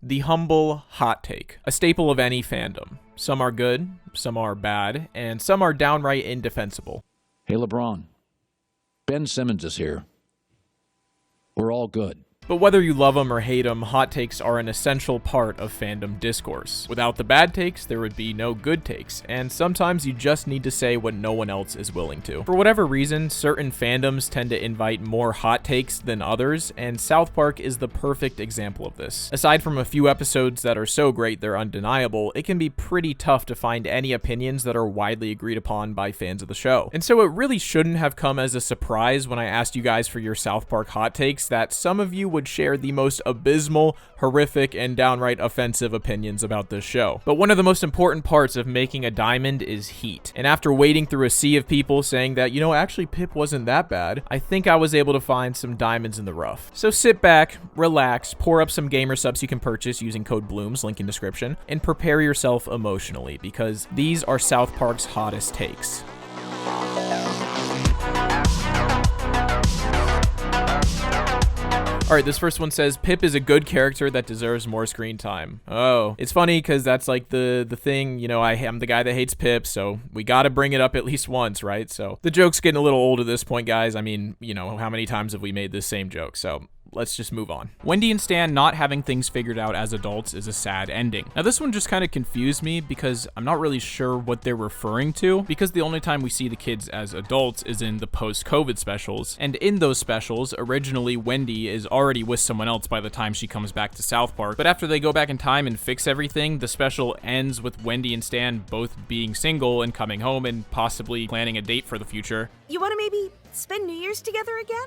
The humble hot take, a staple of any fandom. Some are good, some are bad, and some are downright indefensible. Hey, LeBron. Ben Simmons is here. We're all good. But whether you love them or hate them, hot takes are an essential part of fandom discourse. Without the bad takes, there would be no good takes, and sometimes you just need to say what no one else is willing to. For whatever reason, certain fandoms tend to invite more hot takes than others, and South Park is the perfect example of this. Aside from a few episodes that are so great they're undeniable, it can be pretty tough to find any opinions that are widely agreed upon by fans of the show. And so it really shouldn't have come as a surprise when I asked you guys for your South Park hot takes that some of you would share the most abysmal, horrific, and downright offensive opinions about this show. But one of the most important parts of making a diamond is heat. And after wading through a sea of people saying that, actually Pip wasn't that bad, I think I was able to find some diamonds in the rough. So sit back, relax, pour up some gamer subs you can purchase using code BLOOMS, link in description, and prepare yourself emotionally, because these are South Park's hottest takes. Alright, this first one says, Pip is a good character that deserves more screen time. Oh, it's funny because that's like the thing, I am the guy that hates Pip, so we gotta bring it up at least once, right? So the joke's getting a little old at this point, guys. I mean, how many times have we made this same joke? So let's just move on. Wendy and Stan not having things figured out as adults is a sad ending. Now this one just kind of confused me because I'm not really sure what they're referring to, because the only time we see the kids as adults is in the post-COVID specials, and in those specials, originally Wendy is already with someone else by the time she comes back to South Park, but after they go back in time and fix everything, the special ends with Wendy and Stan both being single and coming home and possibly planning a date for the future. You want to maybe spend New Year's together again?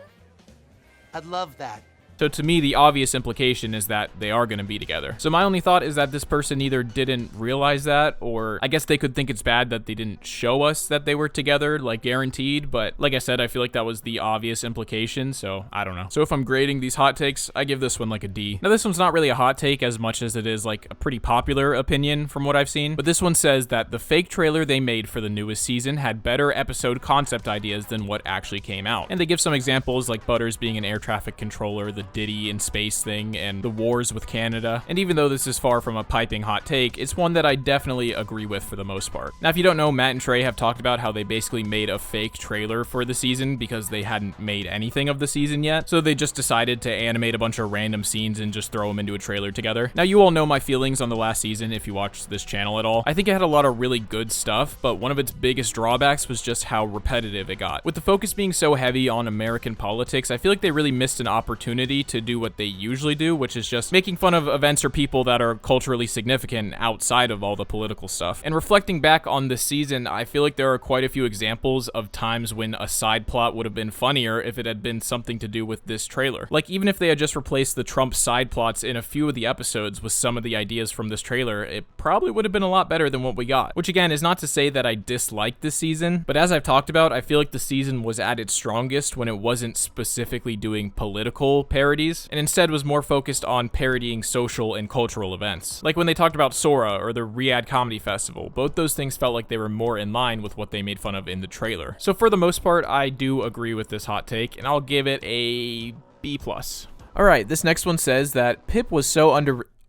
I'd love that. So to me, the obvious implication is that they are going to be together. So my only thought is that this person either didn't realize that, or I guess they could think it's bad that they didn't show us that they were together, like guaranteed. But like I said, I feel like that was the obvious implication, so I don't know. So if I'm grading these hot takes, I give this one like a D. Now this one's not really a hot take as much as it is like a pretty popular opinion from what I've seen. But this one says that the fake trailer they made for the newest season had better episode concept ideas than what actually came out. And they give some examples like Butters being an air traffic controller, the Diddy in space thing, and the wars with Canada. And even though this is far from a piping hot take, it's one that I definitely agree with for the most part. Now, if you don't know, Matt and Trey have talked about how they basically made a fake trailer for the season because they hadn't made anything of the season yet. So they just decided to animate a bunch of random scenes and just throw them into a trailer together. Now, you all know my feelings on the last season if you watched this channel at all. I think it had a lot of really good stuff, but one of its biggest drawbacks was just how repetitive it got. With the focus being so heavy on American politics, I feel like they really missed an opportunity to do what they usually do, which is just making fun of events or people that are culturally significant outside of all the political stuff. And reflecting back on this season, I feel like there are quite a few examples of times when a side plot would have been funnier if it had been something to do with this trailer. Like, even if they had just replaced the Trump side plots in a few of the episodes with some of the ideas from this trailer, it probably would have been a lot better than what we got. Which again is not to say that I dislike this season, but as I've talked about, I feel like the season was at its strongest when it wasn't specifically doing political parodies, and instead was more focused on parodying social and cultural events. Like when they talked about Sora or the Riyadh Comedy Festival, both those things felt like they were more in line with what they made fun of in the trailer. So for the most part, I do agree with this hot take, and I'll give it a B+. Alright, this next one says that Pip was so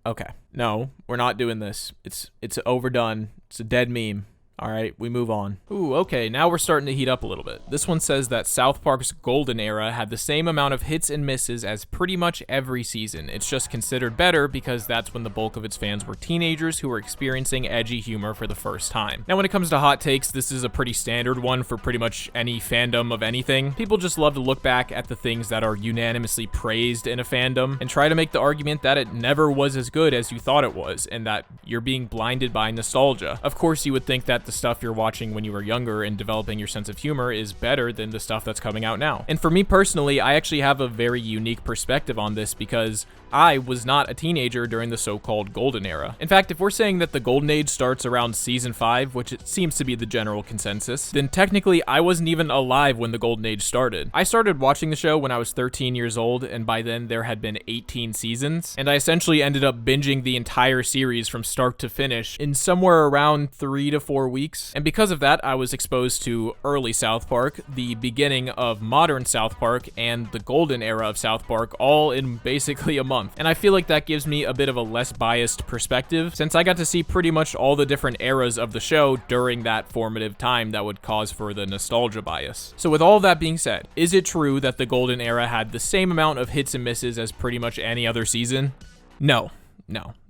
Okay, no, we're not doing this. It's overdone. It's a dead meme. Alright, we move on. Ooh, okay, now we're starting to heat up a little bit. This one says that South Park's golden era had the same amount of hits and misses as pretty much every season. It's just considered better because that's when the bulk of its fans were teenagers who were experiencing edgy humor for the first time. Now, when it comes to hot takes, this is a pretty standard one for pretty much any fandom of anything. People just love to look back at the things that are unanimously praised in a fandom and try to make the argument that it never was as good as you thought it was and that you're being blinded by nostalgia. Of course, you would think that the stuff you're watching when you were younger and developing your sense of humor is better than the stuff that's coming out now. And for me personally, I actually have a very unique perspective on this because I was not a teenager during the so-called golden era. In fact, if we're saying that the golden age starts around season 5, which it seems to be the general consensus, then technically I wasn't even alive when the golden age started. I started watching the show when I was 13 years old, and by then there had been 18 seasons, and I essentially ended up binging the entire series from start to finish in somewhere around 3 to 4 weeks. And because of that, I was exposed to early South Park, the beginning of modern South Park, and the golden era of South Park all in basically a month. month. And I feel like that gives me a bit of a less biased perspective, since I got to see pretty much all the different eras of the show during that formative time that would cause for the nostalgia bias. So with all that being said, is it true that the golden era had the same amount of hits and misses as pretty much any other season? No.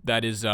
That is,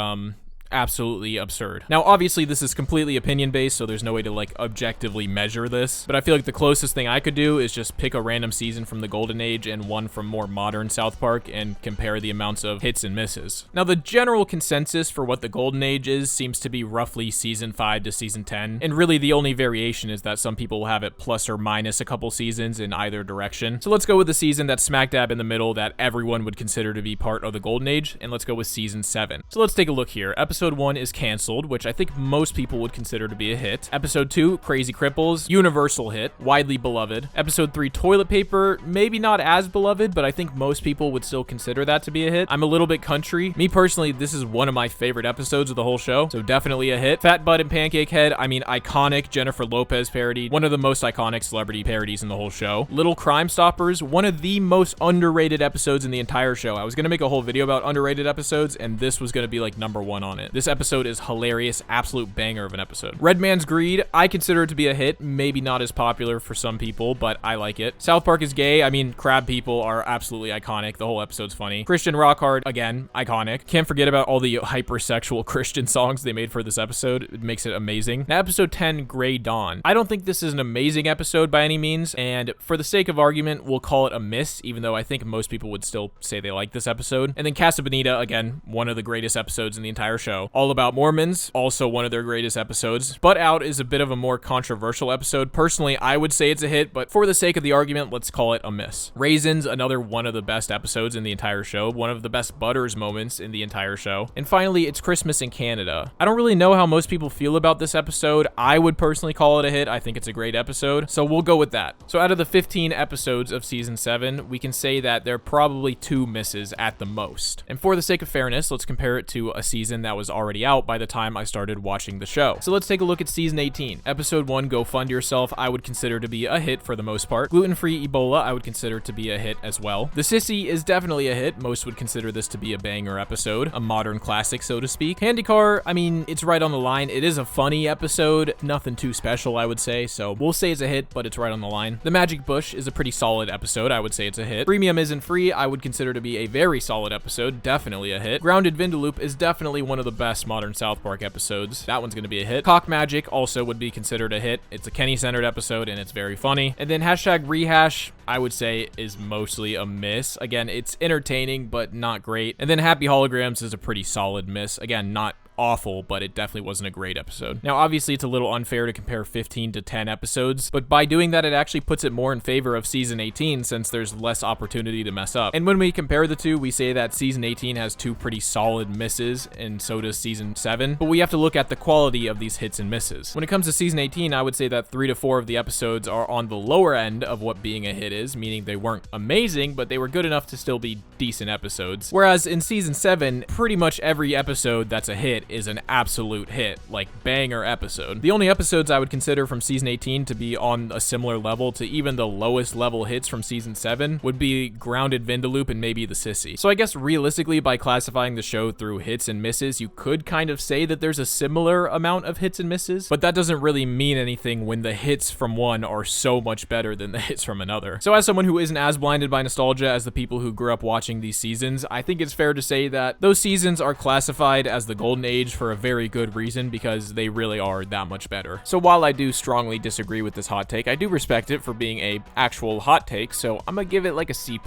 absolutely absurd. Now, obviously, this is completely opinion-based, so there's no way to, like, objectively measure this, but I feel like the closest thing I could do is just pick a random season from the Golden Age and one from more modern South Park and compare the amounts of hits and misses. Now, the general consensus for what the Golden Age is seems to be roughly season 5 to season 10, and really the only variation is that some people will have it plus or minus a couple seasons in either direction. So let's go with the season that's smack dab in the middle that everyone would consider to be part of the Golden Age, and let's go with season 7. So let's take a look here. Episode 1 is Canceled, which I think most people would consider to be a hit. Episode 2, Crazy Cripples, universal hit, widely beloved. Episode 3, Toilet Paper, maybe not as beloved, but I think most people would still consider that to be a hit. I'm a Little Bit Country. Me personally, this is one of my favorite episodes of the whole show, so definitely a hit. Fat Butt and Pancake Head, I mean, iconic Jennifer Lopez parody, one of the most iconic celebrity parodies in the whole show. Little Crime Stoppers, one of the most underrated episodes in the entire show. I was gonna make a whole video about underrated episodes, and this was gonna be like #1 on it. This episode is hilarious, absolute banger of an episode. Red Man's Greed, I consider it to be a hit, maybe not as popular for some people, but I like it. South Park is Gay, I mean, crab people are absolutely iconic, the whole episode's funny. Christian Rock Hard, again, iconic. Can't forget about all the hypersexual Christian songs they made for this episode, it makes it amazing. Now, episode 10, Grey Dawn. I don't think this is an amazing episode by any means, and for the sake of argument, we'll call it a miss, even though I think most people would still say they like this episode. And then Casa Bonita, again, one of the greatest episodes in the entire show. All About Mormons, also one of their greatest episodes. Butt Out is a bit of a more controversial episode. Personally, I would say it's a hit, but for the sake of the argument, let's call it a miss. Raisins, another one of the best episodes in the entire show, one of the best Butters moments in the entire show. And finally, It's Christmas in Canada. I don't really know how most people feel about this episode. I would personally call it a hit. I think it's a great episode, so we'll go with that. So out of the 15 episodes of season 7, we can say that there are probably 2 misses at the most. And for the sake of fairness, let's compare it to a season that was already out by the time I started watching the show. So let's take a look at season 18. Episode 1, Go Fund Yourself, I would consider to be a hit for the most part. Gluten-Free Ebola, I would consider to be a hit as well. The Sissy is definitely a hit. Most would consider this to be a banger episode, a modern classic, so to speak. Candy Car, I mean, it's right on the line. It is a funny episode, nothing too special, I would say, so we'll say it's a hit, but it's right on the line. The Magic Bush is a pretty solid episode. I would say it's a hit. Premium Isn't Free, I would consider to be a very solid episode, definitely a hit. Grounded Vindaloop is definitely one of the best modern South Park episodes. That one's gonna be a hit. Cock Magic also would be considered a hit. It's a Kenny-centered episode, and it's very funny. And then hashtag Rehash, I would say is mostly a miss. Again, it's entertaining, but not great. And then Happy Holograms is a pretty solid miss. Again, not awful, but it definitely wasn't a great episode. Now, obviously, it's a little unfair to compare 15 to 10 episodes, but by doing that, it actually puts it more in favor of season 18 since there's less opportunity to mess up. And when we compare the two, we say that season 18 has 2 pretty solid misses, and so does season 7, but we have to look at the quality of these hits and misses. When it comes to season 18, I would say that 3 to 4 of the episodes are on the lower end of what being a hit is, meaning they weren't amazing, but they were good enough to still be decent episodes. Whereas in season 7, pretty much every episode that's a hit is an absolute hit, like banger episode. The only episodes I would consider from season 18 to be on a similar level to even the lowest level hits from season 7 would be Grounded Vindaloop and maybe The Sissy. So I guess realistically, by classifying the show through hits and misses, you could kind of say that there's a similar amount of hits and misses, but that doesn't really mean anything when the hits from one are so much better than the hits from another. So as someone who isn't as blinded by nostalgia as the people who grew up watching these seasons, I think it's fair to say that those seasons are classified as the golden age for a very good reason because they really are that much better. So while I do strongly disagree with this hot take, I do respect it for being a actual hot take, so I'm gonna give it like a C+.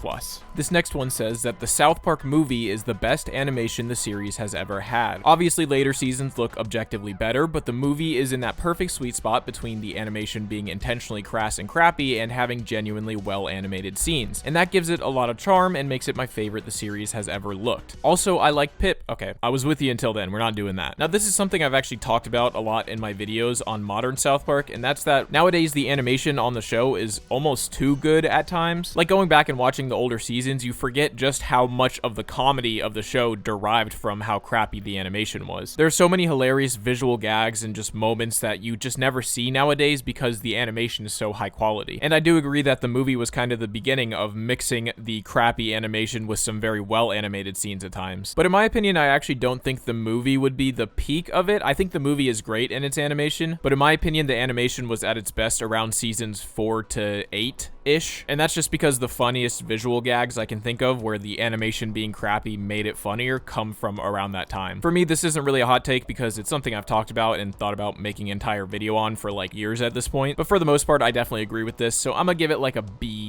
This next one says that the South Park movie is the best animation the series has ever had. Obviously later seasons look objectively better, but the movie is in that perfect sweet spot between the animation being intentionally crass and crappy and having genuinely well animated scenes, and that gives it a lot of charm and makes it my favorite the series has ever looked. Also, I like Pip. Okay, I was with you until then, we're not doing that. Now, this is something I've actually talked about a lot in my videos on modern South Park, and that's that nowadays the animation on the show is almost too good at times. Like going back and watching the older seasons, you forget just how much of the comedy of the show derived from how crappy the animation was. There are so many hilarious visual gags and just moments that you just never see nowadays because the animation is so high quality. And I do agree that the movie was kind of the beginning of mixing the crappy animation with some very well animated scenes at times. But in my opinion, I actually don't think the movie would be the peak of it. I think the movie is great in its animation, but in my opinion, the animation was at its best around seasons 4 to 8-ish. And that's just because the funniest visual gags I can think of where the animation being crappy made it funnier come from around that time. For me, this isn't really a hot take because it's something I've talked about and thought about making an entire video on for like years at this point. But for the most part, I definitely agree with this, so I'm gonna give it like a B-.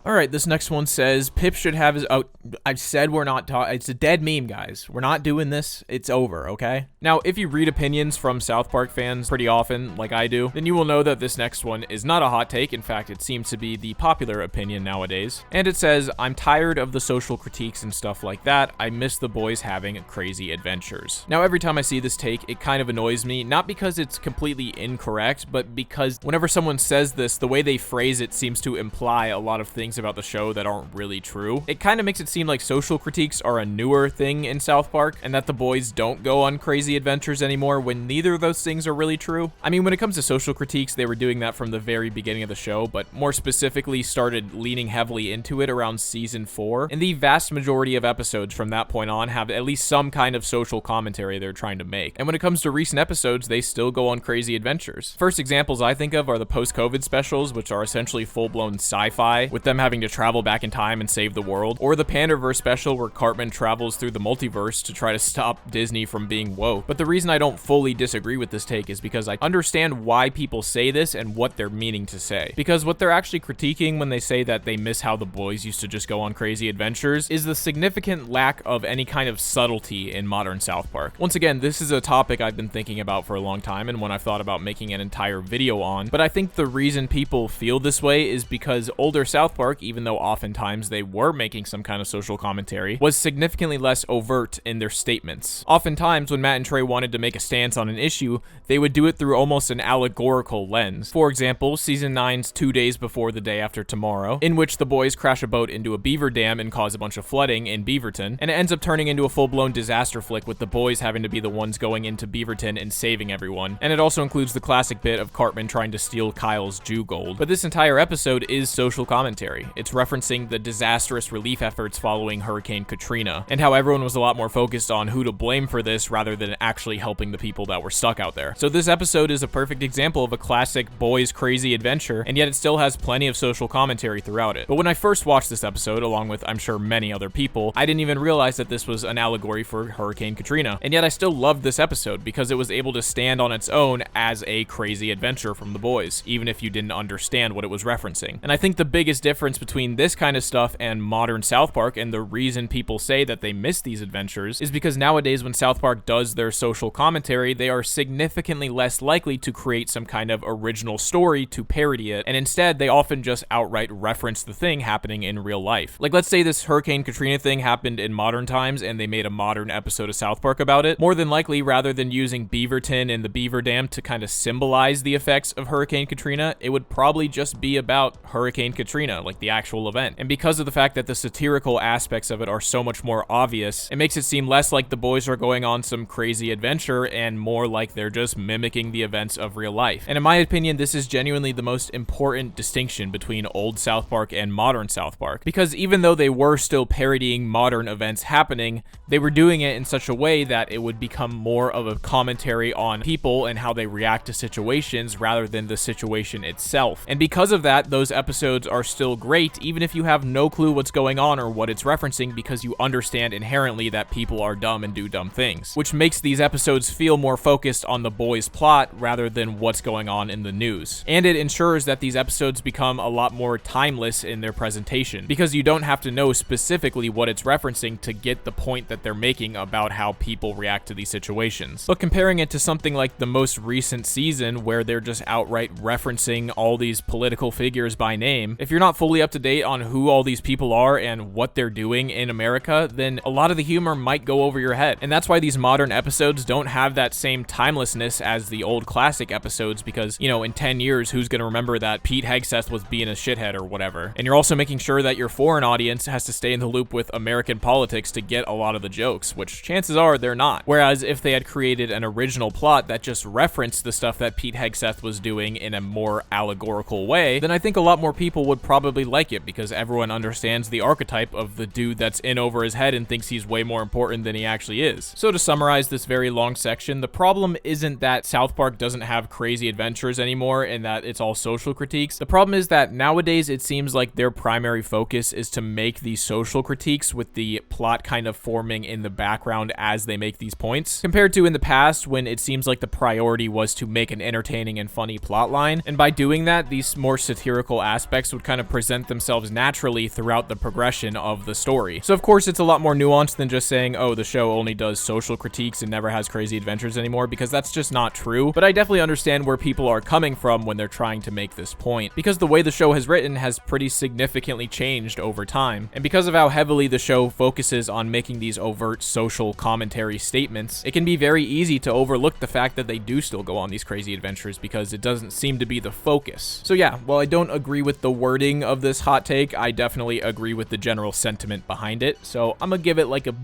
All right, this next one says Pip should have his... Oh, I said we're not talking... It's a dead meme, guys. We're not doing this. It's over, okay? Now, if you read opinions from South Park fans pretty often, like I do, then you will know that this next one is not a hot take. In fact, it seems to be the popular opinion nowadays. And it says, I'm tired of the social critiques and stuff like that. I miss the boys having crazy adventures. Now, every time I see this take, it kind of annoys me, not because it's completely incorrect, but because whenever someone says this, the way they phrase it seems to imply a lot of things about the show that aren't really true. It kind of makes it seem like social critiques are a newer thing in South Park, and that the boys don't go on crazy adventures anymore when neither of those things are really true. I mean, when it comes to social critiques, they were doing that from the very beginning of the show, but more specifically started leaning heavily into it around season 4, and the vast majority of episodes from that point on have at least some kind of social commentary they're trying to make. And when it comes to recent episodes, they still go on crazy adventures. First examples I think of are the post-COVID specials, which are essentially full-blown sci-fi, with them having to travel back in time and save the world, or the Pandaverse special where Cartman travels through the multiverse to try to stop Disney from being woke. But the reason I don't fully disagree with this take is because I understand why people say this and what they're meaning to say. Because what they're actually critiquing when they say that they miss how the boys used to just go on crazy adventures is the significant lack of any kind of subtlety in modern South Park. Once again, this is a topic I've been thinking about for a long time and one I've thought about making an entire video on, but I think the reason people feel this way is because older South Park, even though oftentimes they were making some kind of social commentary, was significantly less overt in their statements. Oftentimes, when Matt and Trey wanted to make a stance on an issue, they would do it through almost an allegorical lens. For example, season 9's 2 Days Before the Day After Tomorrow, in which the boys crash a boat into a beaver dam and cause a bunch of flooding in Beaverton, and it ends up turning into a full-blown disaster flick with the boys having to be the ones going into Beaverton and saving everyone. And it also includes the classic bit of Cartman trying to steal Kyle's Jew gold. But this entire episode is social commentary. It's referencing the disastrous relief efforts following Hurricane Katrina, and how everyone was a lot more focused on who to blame for this rather than actually helping the people that were stuck out there. So this episode is a perfect example of a classic boys crazy adventure, and yet it still has plenty of social commentary throughout it. But when I first watched this episode, along with I'm sure many other people, I didn't even realize that this was an allegory for Hurricane Katrina. And yet I still loved this episode because it was able to stand on its own as a crazy adventure from the boys, even if you didn't understand what it was referencing. And I think the biggest difference between this kind of stuff and modern South Park, and the reason people say that they miss these adventures, is because nowadays when South Park does their social commentary, they are significantly less likely to create some kind of original story to parody it, and instead they often just outright reference the thing happening in real life. Like, let's say this Hurricane Katrina thing happened in modern times and they made a modern episode of South Park about it. More than likely, rather than using Beaverton and the Beaver Dam to kind of symbolize the effects of Hurricane Katrina, it would probably just be about Hurricane Katrina, like the actual event. And because of the fact that the satirical aspects of it are so much more obvious, it makes it seem less like the boys are going on some crazy adventure and more like they're just mimicking the events of real life. And in my opinion, this is genuinely the most important distinction between old South Park and modern South Park. Because even though they were still parodying modern events happening, they were doing it in such a way that it would become more of a commentary on people and how they react to situations rather than the situation itself. And because of that, those episodes are still great, even if you have no clue what's going on or what it's referencing, because you understand inherently that people are dumb and do dumb things, which makes these episodes feel more focused on the boys' plot rather than what's going on in the news. And it ensures that these episodes become a lot more timeless in their presentation, because you don't have to know specifically what it's referencing to get the point that they're making about how people react to these situations. But comparing it to something like the most recent season, where they're just outright referencing all these political figures by name, if you're not fully up to date on who all these people are and what they're doing in America, then a lot of the humor might go over your head. And that's why these modern episodes don't have that same timelessness as the old classic episodes, because, you know, in 10 years, who's going to remember that Pete Hegseth was being a shithead or whatever? And you're also making sure that your foreign audience has to stay in the loop with American politics to get a lot of the jokes, which chances are they're not. Whereas if they had created an original plot that just referenced the stuff that Pete Hegseth was doing in a more allegorical way, then I think a lot lot more people would probably like it because everyone understands the archetype of the dude that's in over his head and thinks he's way more important than he actually is. So to summarize this very long section, the problem isn't that South Park doesn't have crazy adventures anymore and that it's all social critiques. The problem is that nowadays it seems like their primary focus is to make these social critiques with the plot kind of forming in the background as they make these points, compared to in the past when it seems like the priority was to make an entertaining and funny plot line. And by doing that, these more satirical aspects would kind of present themselves naturally throughout the progression of the story. So of course it's a lot more nuanced than just saying, oh, the show only does social critiques and never has crazy adventures anymore, because that's just not true. But I definitely understand where people are coming from when they're trying to make this point, because the way the show has written has pretty significantly changed over time. And because of how heavily the show focuses on making these overt social commentary statements, it can be very easy to overlook the fact that they do still go on these crazy adventures because it doesn't seem to be the focus. So yeah, while I don't agree with the wording of this hot take, I definitely agree with the general sentiment behind it. So I'm gonna give it like a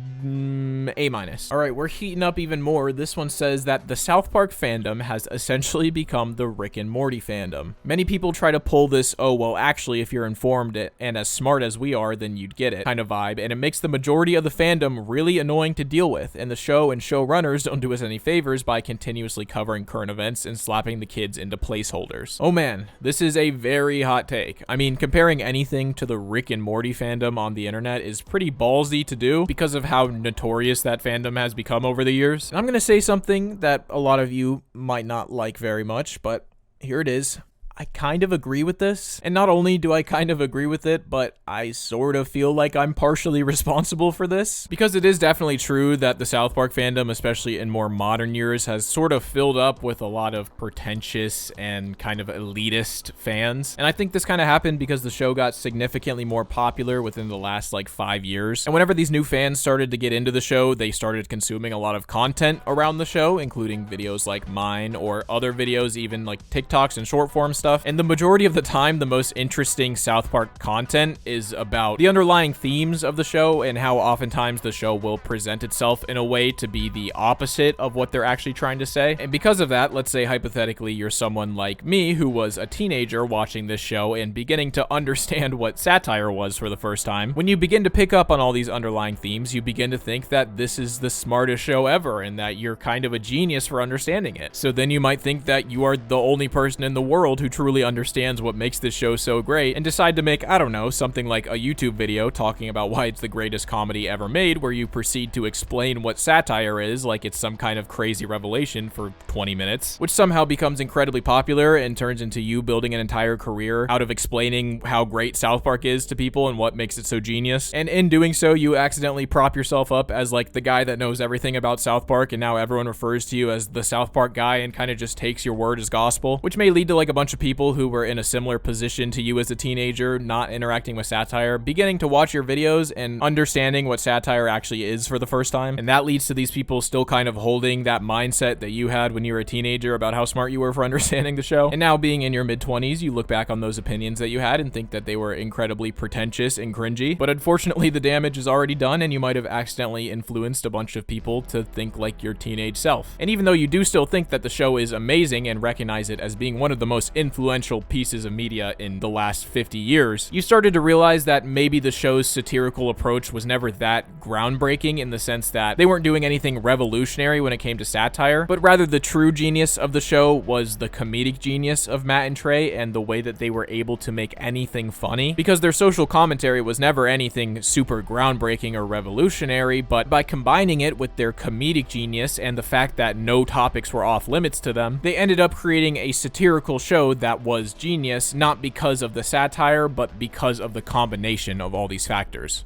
A-. All right, we're heating up even more. This one says that the South Park fandom has essentially become the Rick and Morty fandom. Many people try to pull this, oh, well, actually, if you're informed and as smart as we are, then you'd get it kind of vibe, and it makes the majority of the fandom really annoying to deal with, and the show and showrunners don't do us any favors by continuously covering current events and slapping the kids into placeholders. Oh man, this is a very hot take. I mean, comparing anything to the Rick and Morty fandom on the internet is pretty ballsy to do because of how notorious that fandom has become over the years. And I'm gonna say something that a lot of you might not like very much, but here it is. I kind of agree with this. And not only do I kind of agree with it, but I sort of feel like I'm partially responsible for this. Because it is definitely true that the South Park fandom, especially in more modern years, has sort of filled up with a lot of pretentious and kind of elitist fans. And I think this kind of happened because the show got significantly more popular within the last like 5 years. And whenever these new fans started to get into the show, they started consuming a lot of content around the show, including videos like mine or other videos, even like TikToks and short form stuff. And the majority of the time, the most interesting South Park content is about the underlying themes of the show and how oftentimes the show will present itself in a way to be the opposite of what they're actually trying to say. And because of that, let's say hypothetically you're someone like me who was a teenager watching this show and beginning to understand what satire was for the first time. When you begin to pick up on all these underlying themes, you begin to think that this is the smartest show ever and that you're kind of a genius for understanding it. So then you might think that you are the only person in the world who truly understands what makes this show so great and decide to make, I don't know, something like a YouTube video talking about why it's the greatest comedy ever made, where you proceed to explain what satire is like it's some kind of crazy revelation for 20 minutes, which somehow becomes incredibly popular and turns into you building an entire career out of explaining how great South Park is to people and what makes it so genius. And in doing so, you accidentally prop yourself up as like the guy that knows everything about South Park, and now everyone refers to you as the South Park guy and kind of just takes your word as gospel, which may lead to like a bunch of people who were in a similar position to you as a teenager, not interacting with satire, beginning to watch your videos and understanding what satire actually is for the first time. And that leads to these people still kind of holding that mindset that you had when you were a teenager about how smart you were for understanding the show. And now being in your mid-20s, you look back on those opinions that you had and think that they were incredibly pretentious and cringy. But unfortunately, the damage is already done, and you might have accidentally influenced a bunch of people to think like your teenage self. And even though you do still think that the show is amazing and recognize it as being one of the most influential pieces of media in the last 50 years, you started to realize that maybe the show's satirical approach was never that groundbreaking, in the sense that they weren't doing anything revolutionary when it came to satire, but rather the true genius of the show was the comedic genius of Matt and Trey and the way that they were able to make anything funny, because their social commentary was never anything super groundbreaking or revolutionary, but by combining it with their comedic genius and the fact that no topics were off limits to them, they ended up creating a satirical show that was genius, not because of the satire, but because of the combination of all these factors.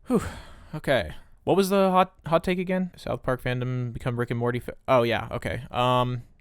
Whew. Okay. What was the hot take again? South Park fandom become Rick and Morty oh yeah, okay.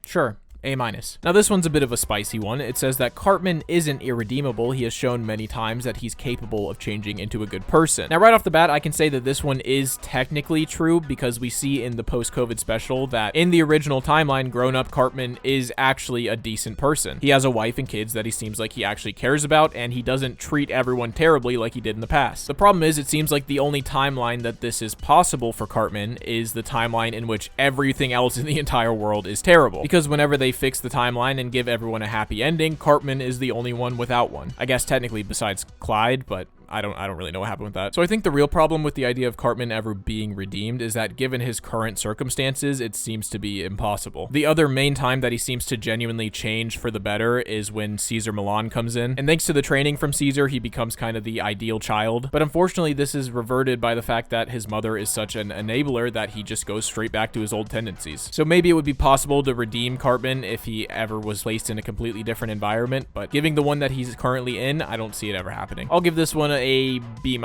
Sure. A-. Now this one's a bit of a spicy one. It says that Cartman isn't irredeemable. He has shown many times that he's capable of changing into a good person. Now right off the bat, I can say that this one is technically true because we see in the post-COVID special that in the original timeline, grown-up Cartman is actually a decent person. He has a wife and kids that he seems like he actually cares about, and he doesn't treat everyone terribly like he did in the past. The problem is, it seems like the only timeline that this is possible for Cartman is the timeline in which everything else in the entire world is terrible. Because whenever they fix the timeline and give everyone a happy ending, Cartman is the only one without one. I guess technically besides Clyde, but I don't really know what happened with that. So I think the real problem with the idea of Cartman ever being redeemed is that given his current circumstances, it seems to be impossible. The other main time that he seems to genuinely change for the better is when Caesar Milan comes in. And thanks to the training from Caesar, he becomes kind of the ideal child. But unfortunately, this is reverted by the fact that his mother is such an enabler that he just goes straight back to his old tendencies. So maybe it would be possible to redeem Cartman if he ever was placed in a completely different environment, but giving the one that he's currently in, I don't see it ever happening. I'll give this one a B-.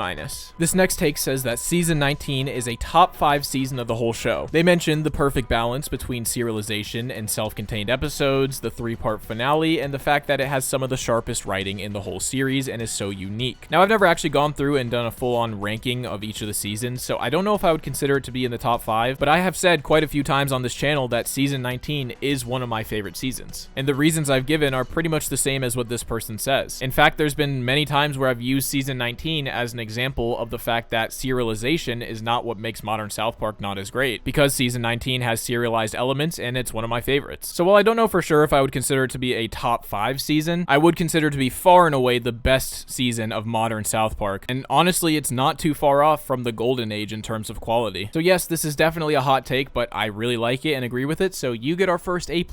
This next take says that season 19 is a top 5 season of the whole show. They mentioned the perfect balance between serialization and self-contained episodes, the 3-part finale, and the fact that it has some of the sharpest writing in the whole series and is so unique. Now, I've never actually gone through and done a full-on ranking of each of the seasons, so I don't know if I would consider it to be in the top 5, but I have said quite a few times on this channel that season 19 is one of my favorite seasons. And the reasons I've given are pretty much the same as what this person says. In fact, there's been many times where I've used season 19 as an example of the fact that serialization is not what makes modern South Park not as great, because season 19 has serialized elements and it's one of my favorites. So while I don't know for sure if I would consider it to be a top 5 season, I would consider it to be far and away the best season of modern South Park, and honestly it's not too far off from the golden age in terms of quality. So yes, this is definitely a hot take, but I really like it and agree with it, so you get our first A+.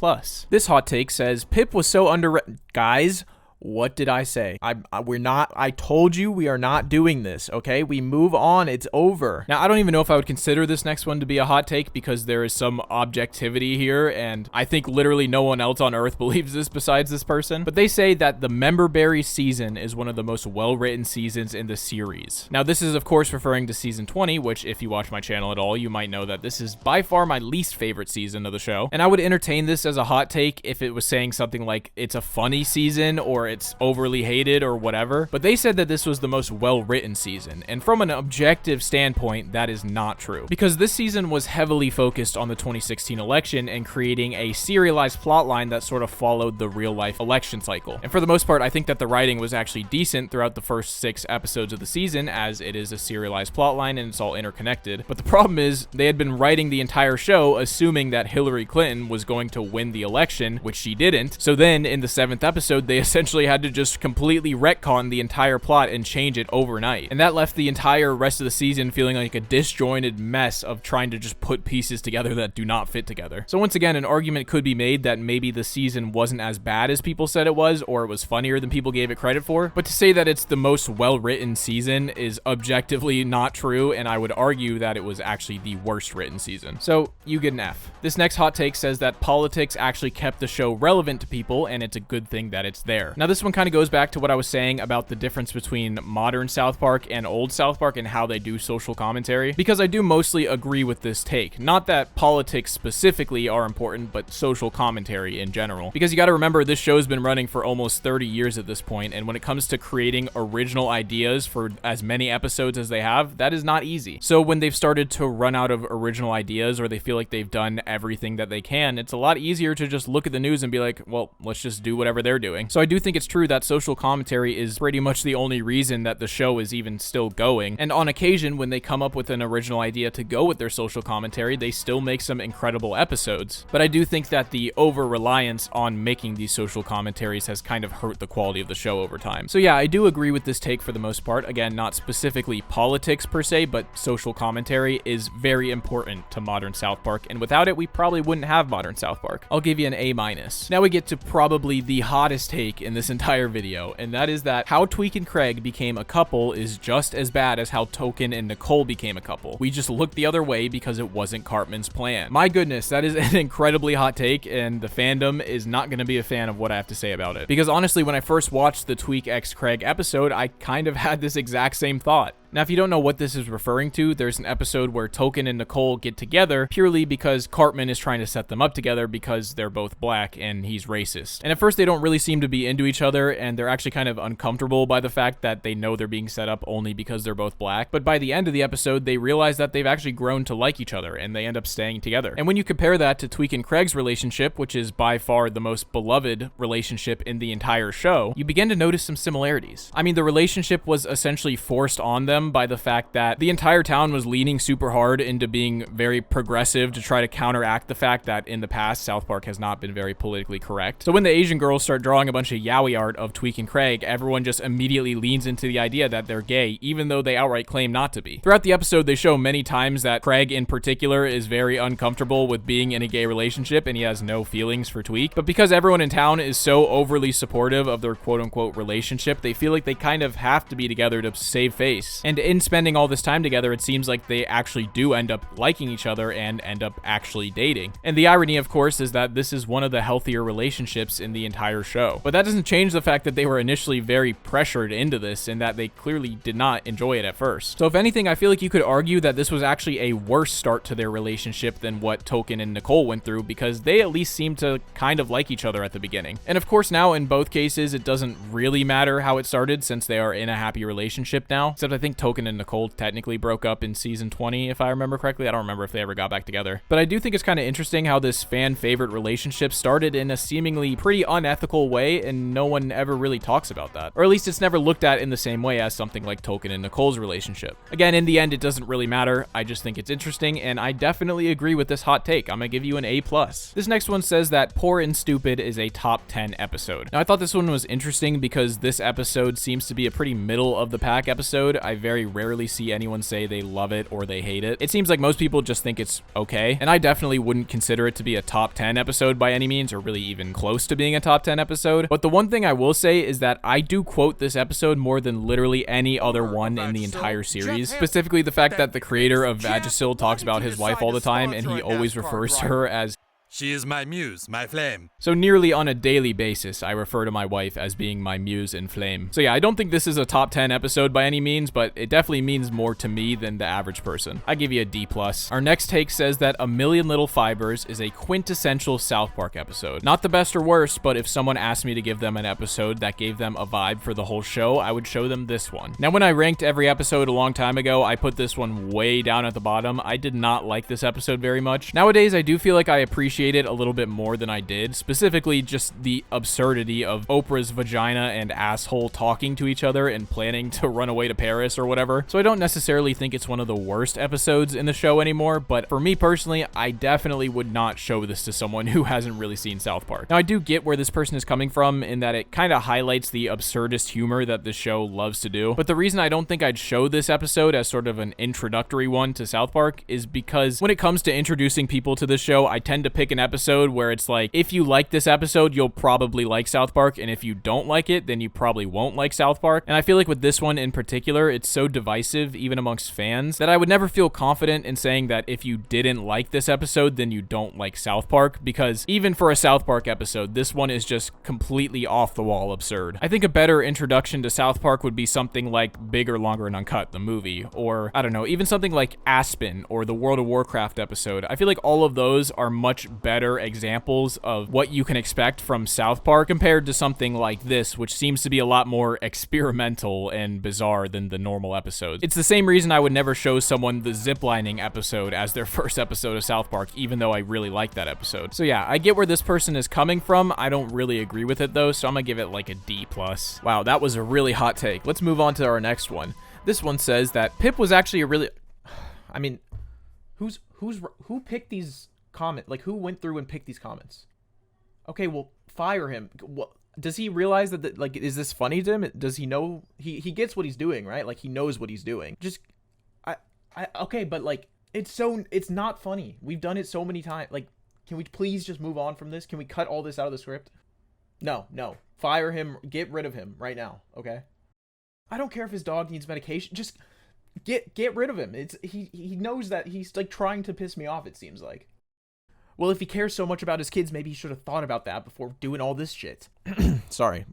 This hot take says, Pip was so underrated. Guys, what did I say? I told you we are not doing this, okay? We move on, it's over. Now, I don't even know if I would consider this next one to be a hot take because there is some objectivity here, and I think literally no one else on Earth believes this besides this person. But they say that the Memberberry season is one of the most well-written seasons in the series. Now, this is of course referring to season 20, which if you watch my channel at all, you might know that this is by far my least favorite season of the show. And I would entertain this as a hot take if it was saying something like it's a funny season or it's overly hated or whatever, but they said that this was the most well-written season, and from an objective standpoint, that is not true, because this season was heavily focused on the 2016 election and creating a serialized plotline that sort of followed the real-life election cycle. And for the most part, I think that the writing was actually decent throughout the first 6 episodes of the season, as it is a serialized plotline and it's all interconnected. But the problem is, they had been writing the entire show assuming that Hillary Clinton was going to win the election, which she didn't. So then, in the 7th episode, they essentially had to just completely retcon the entire plot and change it overnight. And that left the entire rest of the season feeling like a disjointed mess of trying to just put pieces together that do not fit together. So once again, an argument could be made that maybe the season wasn't as bad as people said it was, or it was funnier than people gave it credit for. But to say that it's the most well-written season is objectively not true, and I would argue that it was actually the worst written season. So you get an F. This next hot take says that politics actually kept the show relevant to people, and it's a good thing that it's there. Now this one kind of goes back to what I was saying about the difference between modern South Park and old South Park and how they do social commentary, because I do mostly agree with this take. Not that politics specifically are important, but social commentary in general. Because you got to remember, this show's been running for almost 30 years at this point, and when it comes to creating original ideas for as many episodes as they have, that is not easy. So when they've started to run out of original ideas, or they feel like they've done everything that they can, it's a lot easier to just look at the news and be like, well, let's just do whatever they're doing. So I do think it's true that social commentary is pretty much the only reason that the show is even still going. And on occasion, when they come up with an original idea to go with their social commentary, they still make some incredible episodes. But I do think that the over-reliance on making these social commentaries has kind of hurt the quality of the show over time. So yeah, I do agree with this take for the most part. Again, not specifically politics per se, but social commentary is very important to modern South Park, and without it, we probably wouldn't have modern South Park. I'll give you an A-. Now we get to probably the hottest take in this entire video, and that is that how Tweek and Craig became a couple is just as bad as how Tolkien and Nicole became a couple. We just looked the other way because it wasn't Cartman's plan. My goodness, that is an incredibly hot take, and the fandom is not going to be a fan of what I have to say about it. Because honestly, when I first watched the Tweek x Craig episode, I kind of had this exact same thought. Now, if you don't know what this is referring to, there's an episode where Tolkien and Nicole get together purely because Cartman is trying to set them up together because they're both black and he's racist. And at first, they don't really seem to be into each other, and they're actually kind of uncomfortable by the fact that they know they're being set up only because they're both black. But by the end of the episode, they realize that they've actually grown to like each other, and they end up staying together. And when you compare that to Tweek and Craig's relationship, which is by far the most beloved relationship in the entire show, you begin to notice some similarities. I mean, the relationship was essentially forced on them fandom by the fact that the entire town was leaning super hard into being very progressive to try to counteract the fact that in the past, South Park has not been very politically correct. So when the Asian girls start drawing a bunch of yaoi art of Tweek and Craig, everyone just immediately leans into the idea that they're gay, even though they outright claim not to be. Throughout the episode, they show many times that Craig in particular is very uncomfortable with being in a gay relationship and he has no feelings for Tweek. But because everyone in town is so overly supportive of their quote-unquote relationship, they feel like they kind of have to be together to save face. And in spending all this time together, it seems like they actually do end up liking each other and end up actually dating. And the irony, of course, is that this is one of the healthier relationships in the entire show. But that doesn't change the fact that they were initially very pressured into this and that they clearly did not enjoy it at first. So if anything, I feel like you could argue that this was actually a worse start to their relationship than what Tolkien and Nicole went through, because they at least seemed to kind of like each other at the beginning. And of course now in both cases, it doesn't really matter how it started since they are in a happy relationship now, except I think Tolkien and Nicole technically broke up in season 20, if I remember correctly. I don't remember if they ever got back together. But I do think it's kind of interesting how this fan favorite relationship started in a seemingly pretty unethical way and no one ever really talks about that. Or at least it's never looked at in the same way as something like Tolkien and Nicole's relationship. Again, in the end, it doesn't really matter. I just think it's interesting and I definitely agree with this hot take. I'm gonna give you an A+. This next one says that Poor and Stupid is a top 10 episode. Now I thought this one was interesting because this episode seems to be a pretty middle of the pack episode. I very rarely see anyone say they love it or they hate it. It seems like most people just think it's okay, and I definitely wouldn't consider it to be a top 10 episode by any means, or really even close to being a top 10 episode. But the one thing I will say is that I do quote this episode more than literally any other one in the entire series. Specifically the fact that the creator of Vagisil talks about his wife all the time and he always refers to her as She is my muse, my flame. So nearly on a daily basis, I refer to my wife as being my muse and flame. So yeah, I don't think this is a top 10 episode by any means, but it definitely means more to me than the average person. I give you a D+. Our next take says that A Million Little Fibers is a quintessential South Park episode. Not the best or worst, but if someone asked me to give them an episode that gave them a vibe for the whole show, I would show them this one. Now, when I ranked every episode a long time ago, I put this one way down at the bottom. I did not like this episode very much. Nowadays, I do feel like I appreciate it a little bit more than I did, specifically just the absurdity of Oprah's vagina and asshole talking to each other and planning to run away to Paris or whatever. So I don't necessarily think it's one of the worst episodes in the show anymore, but for me personally, I definitely would not show this to someone who hasn't really seen South Park. Now, I do get where this person is coming from in that it kind of highlights the absurdist humor that the show loves to do, but the reason I don't think I'd show this episode as sort of an introductory one to South Park is because when it comes to introducing people to the show, I tend to pick an episode where it's like, if you like this episode, you'll probably like South Park, and if you don't like it, then you probably won't like South Park. And I feel like with this one in particular, it's so divisive, even amongst fans, that I would never feel confident in saying that if you didn't like this episode, then you don't like South Park, because even for a South Park episode, this one is just completely off the wall absurd. I think a better introduction to South Park would be something like Bigger, Longer, and Uncut, the movie, or I don't know, even something like Aspen or the World of Warcraft episode. I feel like all of those are much better examples of what you can expect from South Park compared to something like this, which seems to be a lot more experimental and bizarre than the normal episodes. It's the same reason I would never show someone the ziplining episode as their first episode of South Park, even though I really like that episode. So yeah, I get where this person is coming from. I don't really agree with it though, so I'm gonna give it like a D+. Wow, that was a really hot take. Let's move on to our next one. This one says that Pip was actually a really... I mean, who picked these comments? Like, who went through and picked these comments? Okay, well, fire him. What, does he realize that, like, is this funny to him? Does he know? He gets what he's doing, right? Like, he knows what he's doing. Just, okay, but, like, it's not funny. We've done it so many times. Like, can we please just move on from this? Can we cut all this out of the script? No. Fire him. Get rid of him right now, okay? I don't care if his dog needs medication. Just get rid of him. He knows that he's, like, trying to piss me off, it seems like. Well, if he cares so much about his kids, maybe he should have thought about that before doing all this shit. Sorry.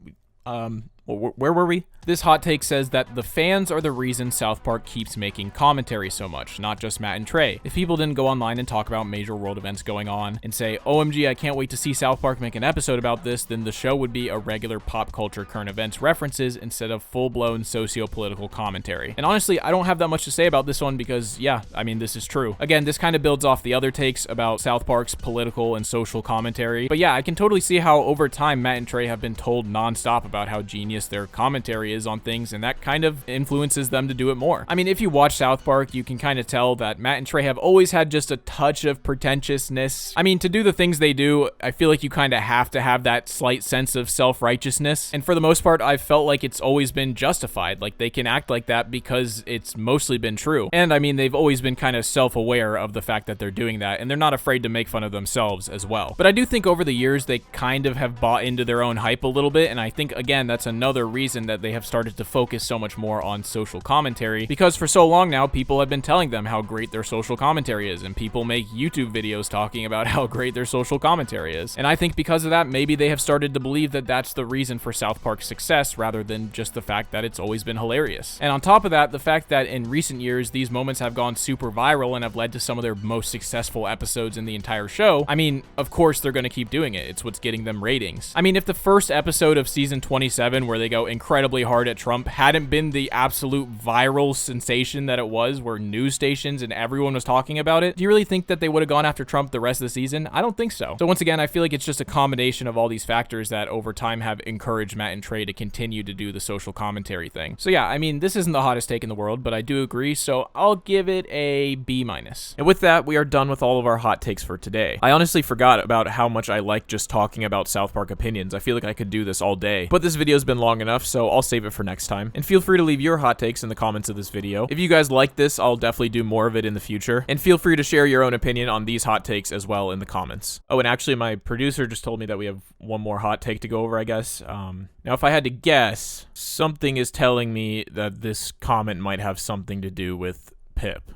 Where were we? This hot take says that the fans are the reason South Park keeps making commentary so much, not just Matt and Trey. If people didn't go online and talk about major world events going on and say, OMG, I can't wait to see South Park make an episode about this, then the show would be a regular pop culture current events references instead of full-blown socio-political commentary. And honestly, I don't have that much to say about this one because, yeah, I mean, this is true. Again, this kind of builds off the other takes about South Park's political and social commentary. But yeah, I can totally see how over time Matt and Trey have been told nonstop about how genius genius their commentary is on things, and that kind of influences them to do it more. I mean, if you watch South Park, you can kind of tell that Matt and Trey have always had just a touch of pretentiousness. I mean, to do the things they do, I feel like you kind of have to have that slight sense of self-righteousness, and for the most part, I've felt like it's always been justified. Like, they can act like that because it's mostly been true. And I mean, they've always been kind of self-aware of the fact that they're doing that, and they're not afraid to make fun of themselves as well. But I do think over the years, they kind of have bought into their own hype a little bit, and I think, again, that's another reason that they have started to focus so much more on social commentary, because for so long now, people have been telling them how great their social commentary is, and people make YouTube videos talking about how great their social commentary is. And I think because of that, maybe they have started to believe that that's the reason for South Park's success, rather than just the fact that it's always been hilarious. And on top of that, the fact that in recent years, these moments have gone super viral and have led to some of their most successful episodes in the entire show, I mean, of course they're going to keep doing it. It's what's getting them ratings. I mean, if the first episode of season 27, where they go incredibly hard at Trump, hadn't been the absolute viral sensation that it was, where news stations and everyone was talking about it, do you really think that they would have gone after Trump the rest of the season? I don't think so. So once again, I feel like it's just a combination of all these factors that over time have encouraged Matt and Trey to continue to do the social commentary thing. So yeah, I mean, this isn't the hottest take in the world, but I do agree, so I'll give it a B-. And with that, we are done with all of our hot takes for today. I honestly forgot about how much I like just talking about South Park opinions. I feel like I could do this all day, but this video's been long enough, so I'll save it for next time. And feel free to leave your hot takes in the comments of this video. If you guys like this, I'll definitely do more of it in the future. And feel free to share your own opinion on these hot takes as well in the comments. Oh, and actually, my producer just told me that we have one more hot take to go over, I guess. Now, if I had to guess, something is telling me that this comment might have something to do with Pip.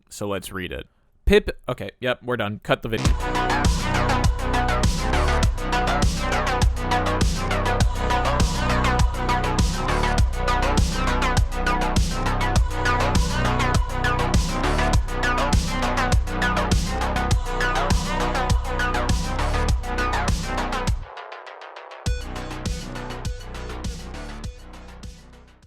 So let's read it. Pip, okay, yep, we're done. Cut the video.